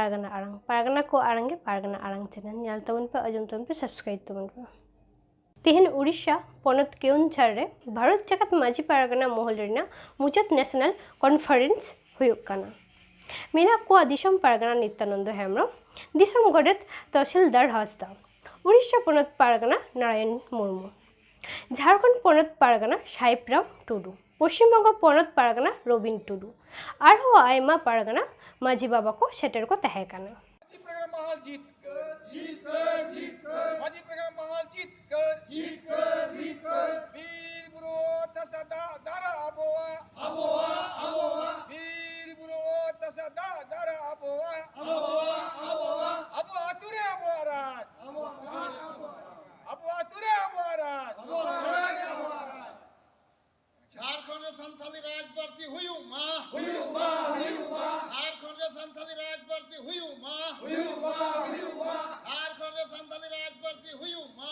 पारगना आड़ांग पारगना को आड़ांगे पारगना आड़ांग चैनल ᱧᱮᱞ ᱛᱟᱵᱚᱱ ᱯᱮ ᱟᱸᱡᱚᱢ ᱛᱟᱵᱚᱱ ᱯᱮ ᱥᱟᱵᱥᱠᱨᱟᱭᱤᱵ ᱛᱟᱵᱚᱱ ᱯᱮ तेहन उड़ीसा पनत केउनझर रे भारत जगत माझी पारगना महल रेना मुचाद नेशनल कॉन्फ्रेंस हुयुग काना मेना को दिसम पारगना नित्यानंद हेम्ब्रम दिसम गडेत तहसीलदार हांसदा उड़ीसा पनत पारगना नारायण मुर्मू झारखंड पनत पारगना साहिबराम टुडू पश्चिम बंग पनत पारगना रबिन टुडू आरो आयमा पारगना माझी बाबा को सेटर को तहे काना झारखंड संथाली राजवर्षी हुयू मा झारखंड संथाली राजवर्षी हुयू मा झारखंड संथाली राजवर्षी हुयू मा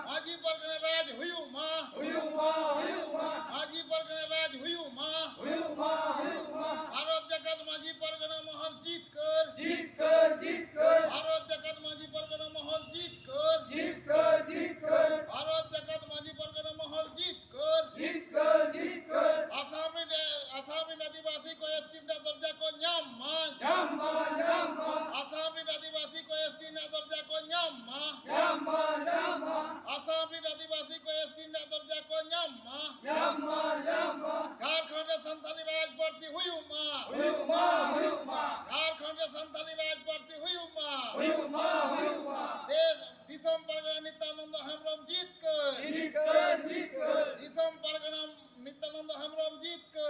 माझी परगना राज हुयू मा माझी परगना राज हुयू मा भारत जगत माझी परगना महल जीत कर भारत जगत माझी परगना महल जीत कर भारत जगत माझी परगना महल जीत कर आसामी आदिवासी को एसटी दर्जा को न्याम मान आसामी आदिवासी को एसटी दर्जा को न्याम मान आसामी आदिवासी को एसटी दर्जा को न्याम मान झारखंड संथाली राजवर्षी हुयू मा झारखंड संथाली राजवर्षी हुयू मा देश दिसम परगना नित्यानंद हेम्ब्रम जीत कर दिसम परगना नित्यानंद हेम्ब्रम जीत कर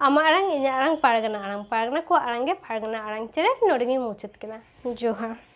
आमारंग इन्यारंग पारगना को आरंगे पारगना आरंग चले नोडिंगी मुचत केना जोहार।